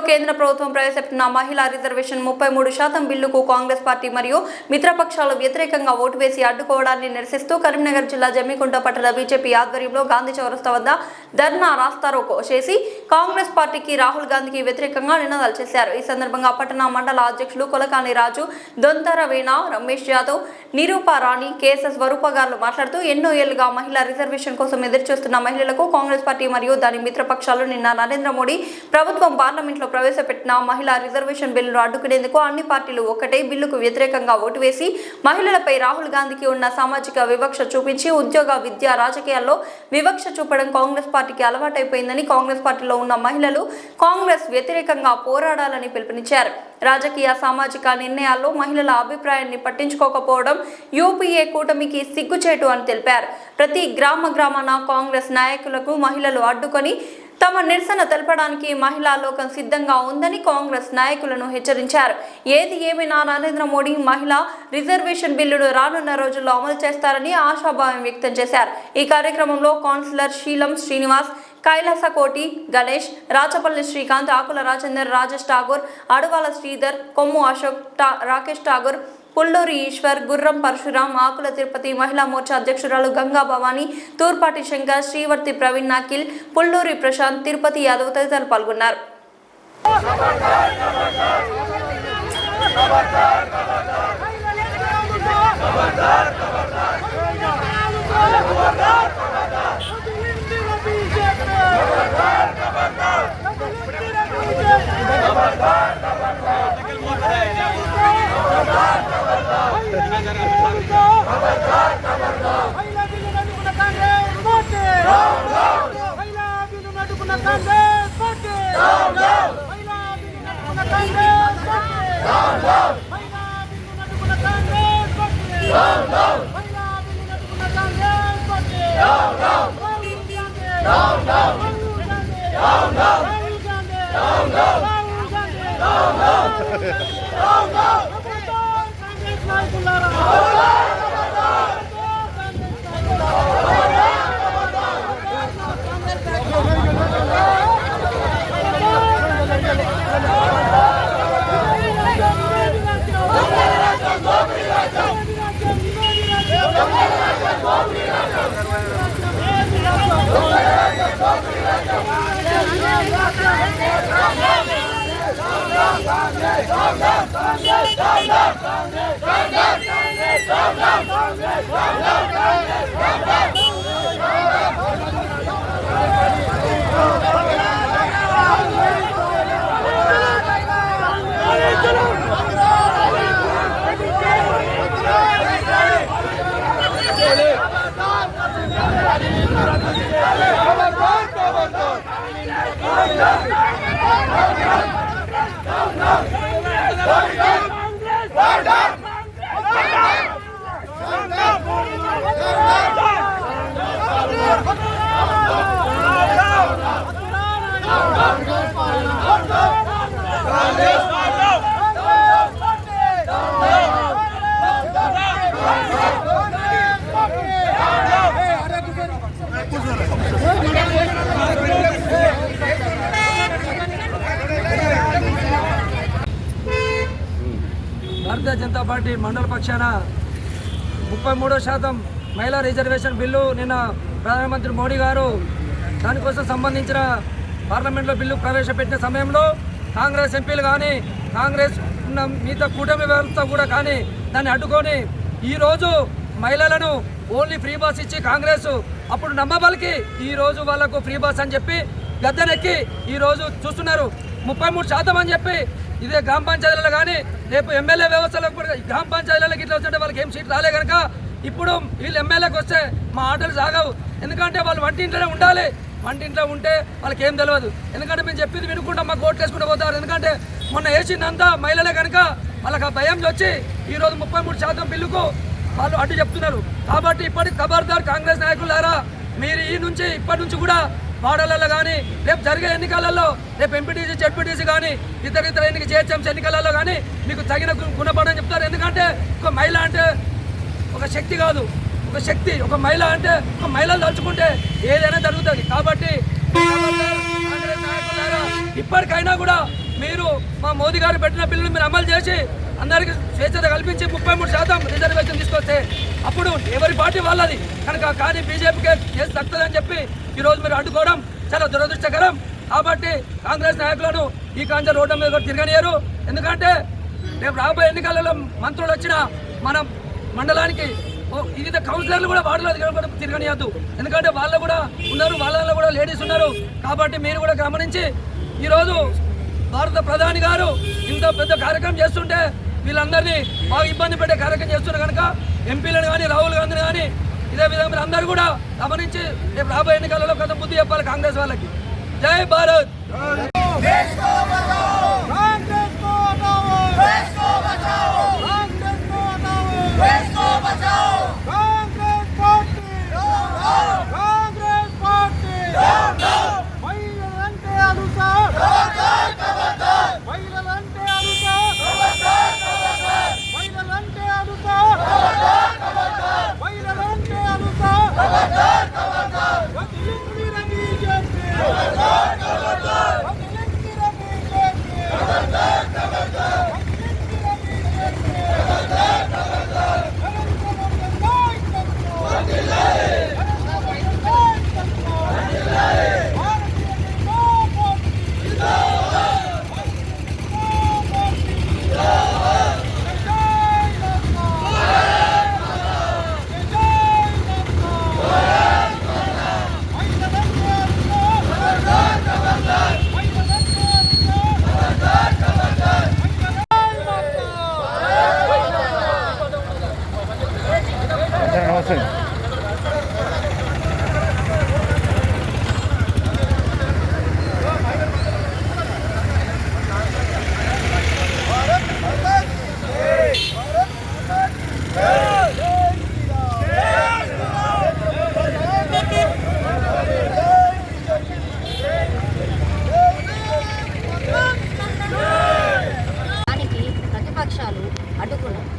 కేంద్ర ప్రభుత్వం ప్రవేశపెట్టిన మహిళా రిజర్వేషన్ 33% బిల్లుకు కాంగ్రెస్ పార్టీ మరియు మిత్రపక్షాలు వ్యతిరేకంగా ఓటు వేసి అడ్డుకోవడాన్ని నిరసిస్తూ కరీంనగర్ జిల్లా జమ్మికుంట పట్టణ బీజేపీ ఆధ్వర్యంలో గాంధీ చౌరస్తా వద్ద ధర్నా రాస్తారోకో చేసి కాంగ్రెస్ పార్టీకి రాహుల్ గాంధీకి వ్యతిరేకంగా నినాదాలు చేశారు. ఈ సందర్భంగా పట్టణ మండల అధ్యక్షులు కొలకాని రాజు, దొంతర వీణ, రమేష్ యాదవ్, నిరూపా రాణి, కేఎస్ఎస్ స్వరూప గారు మాట్లాడుతూ ఎన్నో ఏళ్లుగా మహిళా రిజర్వేషన్ కోసం ఎదురుచూస్తున్న మహిళలకు కాంగ్రెస్ పార్టీ మరియు దాని మిత్రపక్షాలు నిన్న నరేంద్ర మోడీ ప్రభుత్వం పార్లమెంట్లో ప్రవేశపెట్టిన మహిళా రిజర్వేషన్ బిల్లును అడ్డుకునేందుకు అన్ని పార్టీలు ఒక్కటే బిల్లుకు వ్యతిరేకంగా ఓటు వేసి మహిళలపై రాహుల్ గాంధీకి ఉన్న సామాజిక వివక్ష చూపించి ఉద్యోగ, విద్య, రాజకీయాల్లో వివక్ష చూపడం కాంగ్రెస్ పార్టీకి అలవాటైపోయిందని కాంగ్రెస్ పార్టీలో ఉన్న మహిళలు కాంగ్రెస్ వ్యతిరేకంగా పోరాడాలని పిలుపునిచ్చారు. రాజకీయ, సామాజిక నిర్ణయాల్లో మహిళల అభిప్రాయాన్ని పట్టించుకోకపోవడం యూపీఏ కూటమికి సిగ్గుచేటు అని తెలిపారు. ప్రతి గ్రామాన కాంగ్రెస్ నాయకులకు మహిళలు అడ్డుకొని తమ నిరసన తెలపడానికి మహిళా లోకం సిద్ధంగా ఉందని కాంగ్రెస్ నాయకులను హెచ్చరించారు. ఏది ఏమైనా నరేంద్ర మోడీ మహిళా రిజర్వేషన్ బిల్లును రానున్న రోజుల్లో అమలు చేస్తారని ఆశాభావం వ్యక్తం చేశారు. ఈ కార్యక్రమంలో కౌన్సిలర్ శీలం శ్రీనివాస్, కైలాసకోటి గణేష్, రాచపల్లి శ్రీకాంత్, ఆకుల రాజేందర్, రాజేష్ ఠాగూర్, అడవాల శ్రీధర్, కొమ్ము అశోక్, రాకేష్ ఠాగూర్, పుల్లూరి ఈశ్వర్, గుర్రం పరశురాం, ఆకుల తిరుపతి, మహిళా మోర్చా అధ్యక్షురాలు గంగా భవానీ, తూర్పాటి శంకర్, శ్రీవర్తి ప్రవీణ్, నాకిల్, పుల్లూరి ప్రశాంత్, తిరుపతి యాదవ్ తదితరులు పాల్గొన్నారు. భారతీయ జనతా పార్టీ మండల పక్షాన 33% మహిళా రిజర్వేషన్ బిల్లు నిన్న ప్రధానమంత్రి మోడీ గారు దానికోసం సంబంధించిన పార్లమెంట్లో బిల్లు ప్రవేశపెట్టిన సమయంలో కాంగ్రెస్ ఎంపీలు కానీ కాంగ్రెస్ ఉన్న మిగతా కూటమి వ్యవస్థ కూడా కానీ దాన్ని అడ్డుకొని ఈరోజు మహిళలను ఓన్లీ ఫ్రీ బస్ ఇచ్చి కాంగ్రెస్ అప్పుడు నమ్మబలికి ఈరోజు వాళ్లకు ఫ్రీ బస్ అని చెప్పి గద్దెనెక్కి ఈరోజు చూస్తున్నారు. 33% అని చెప్పి ఇదే గ్రామ పంచాయతీలలో కానీ రేపు ఎమ్మెల్యే వ్యవస్థలో కూడా గ్రామ పంచాయతీలకు ఇట్లా వస్తుంటే వాళ్ళకి ఏం సీట్ రాలే కనుక ఇప్పుడు వీళ్ళు ఎమ్మెల్యేకి వస్తే మా ఆటలు సాగవు. ఎందుకంటే వాళ్ళు వంటింట్లోనే ఉండాలి. వంటింట్లో ఉంటే వాళ్ళకి ఏం తెలియదు. ఎందుకంటే మేము చెప్పింది వినుకుంటా మాకు ఓట్లు వేసుకుంటూ పోతారు. ఎందుకంటే మొన్న వేసిందంతా మహిళలే కనుక వాళ్ళకి ఆ భయం వచ్చి ఈరోజు 33% బిల్లుకు వాళ్ళు అడ్డు చెప్తున్నారు. కాబట్టి ఇప్పటికి ఖబర్దార్ కాంగ్రెస్ నాయకులారా, మీరు ఇప్పటి నుంచి కూడా వార్డులలో కానీ రేపు జరిగే ఎన్నికలలో రేపు ఎంపీటీసీ, జెడ్పీటీసీ కానీ ఇతర ఎన్నిక జిహెచ్ఎంసీ ఎన్నికలలో కానీ మీకు తగిన గుణపడని చెప్తారు. ఎందుకంటే ఒక మహిళ అంటే ఒక శక్తి కాదు, ఒక శక్తి. ఒక మహిళ అంటే ఒక మహిళలు తలుచుకుంటే ఏదైనా జరుగుతుంది. కాబట్టి కాంగ్రెస్ నాయకులారా, ఇప్పటికైనా కూడా మీరు మా మోదీ గారు పెట్టిన బిల్లును మీరు అమలు చేసి అందరికీ స్వేచ్ఛత కల్పించి 33% రిజర్వేషన్ తీసుకొస్తే అప్పుడు ఎవరి పార్టీ వాళ్ళది కనుక. కానీ బీజేపీకే కేసు తక్కుతుందని చెప్పి ఈరోజు మీరు అడ్డుకోవడం చాలా దురదృష్టకరం. కాబట్టి కాంగ్రెస్ నాయకులను ఈ కాంజ రోడ్డు మీద తిరగనియరు. ఎందుకంటే రేపు రాబోయే ఎన్నికలలో మంత్రులు వచ్చిన మన మండలానికి వివిధ కౌన్సిలర్లు కూడా వార్డులో తిరగనియద్దు. ఎందుకంటే వాళ్ళు కూడా ఉన్నారు, వాళ్ళలో కూడా లేడీస్ ఉన్నారు. కాబట్టి మీరు కూడా గమనించి ఈరోజు భారత ప్రధాని గారు ఇంత పెద్ద కార్యక్రమం చేస్తుంటే వీళ్ళందరినీ బాగా ఇబ్బంది పెట్టే కార్యక్రమం చేస్తున్నారు కనుక ఎంపీలను కానీ రాహుల్ గాంధీని కానీ ఇదే విధంగా మీరు అందరూ కూడా గమనించి రేపు రాబోయే ఎన్నికలలో కొంత బుద్ధి చెప్పాలి కాంగ్రెస్ వాళ్ళకి. జై భారత్.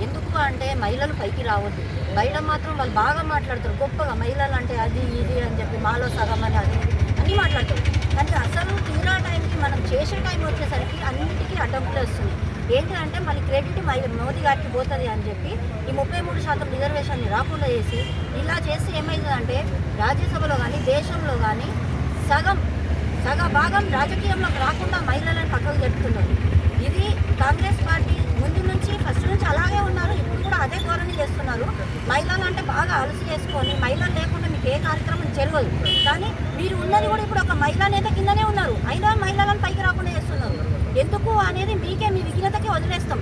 ఎందుకు అంటే మహిళలు పైకి రావద్దు. బయట మాత్రం వాళ్ళు బాగా మాట్లాడతారు గొప్పగా, మహిళలు అంటే అది ఇది అని చెప్పి మాలో సగం అని అది అన్నీ మాట్లాడతారు. కానీ అసలు తీరా టైంకి మనం చేసే టైం వచ్చేసరికి అన్నిటికీ అడ్డంకులు వస్తున్నాయి. ఏంటంటే మళ్ళీ క్రెడిట్ మోదీ గారికి పోతుంది అని చెప్పి ఈ 33% రిజర్వేషన్ని రాకుండా చేసి ఇలా చేస్తే ఏమవుతుందంటే రాజ్యసభలో కానీ దేశంలో కానీ సగ భాగం రాజకీయంలోకి రాకుండా మహిళలను పక్కకు జరుపుతున్నారు. ఇది కాంగ్రెస్ పార్టీ ముందు నుంచి ఫస్ట్ నుంచి అలాగే ఉన్నారు, ఇప్పుడు కూడా అదే ధోరణి చేస్తున్నారు. మహిళలు అంటే బాగా అలసి చేసుకొని మహిళలు లేకుండా మీకు ఏ కార్యక్రమం జరగదు. కానీ మీరు ఉన్నది కూడా ఇప్పుడు ఒక మహిళా నేత కిందనే ఉన్నారు, అయినా మహిళలను పైకి రాకుండా చేస్తున్నారు. ఎందుకు అనేది మీకే మీ విఘ్నతకే వదిలేస్తాం.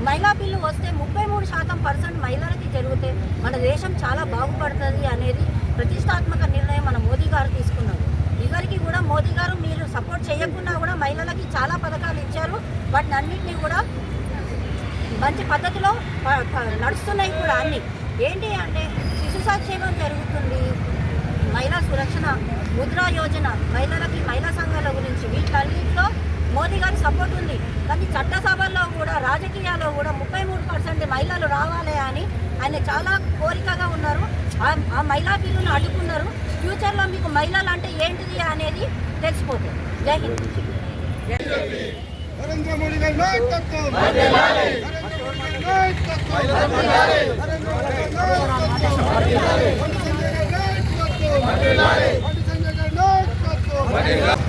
మహిళా బిల్లు వస్తే 33% మహిళలకి జరిగితే మన దేశం చాలా బాగుపడుతుంది అనేది ప్రతిష్టాత్మక నిర్ణయం మన మోదీ గారు తీసుకున్నారు. ఇవరికి కూడా మోదీ గారు మీరు సపోర్ట్ చేయకుండా కూడా మహిళలకి చాలా పథకాలు ఇచ్చారు. వాటిని అన్నింటినీ కూడా మంచి పద్ధతిలో నడుస్తున్నాయి కూడా అన్నీ. ఏంటి అంటే శిశు సంక్షేమం జరుగుతుంది, మహిళా సురక్షణ, ముద్రా యోజన, మహిళలకి మహిళా సంఘాల గురించి వీటన్నిటిలో మోదీ గారి సపోర్ట్ ఉంది. కానీ చట్టసభల్లో కూడా రాజకీయాల్లో కూడా 33% మహిళలు రావాలి అని ఆయన చాలా కోరికగా ఉన్నారు. ఆ మహిళా బిల్లును అడ్డుకున్నారు. ఫ్యూచర్లో మీకు మహిళలు అంటే ఏంటిది అనేది తెలిసిపోతుంది. జై హింద్. నరేంద్ర మోడీ గారి నాయకత్వం వర్ధిల్లాలి. నరేంద్ర మోడీ గారి నాయకత్వం వర్ధిల్లాలి. నరేంద్ర మోడీ గారి నాయకత్వం వర్ధిల్లాలి. సంజయ్ గారి నాయకత్వం వర్ధిల్లాలి.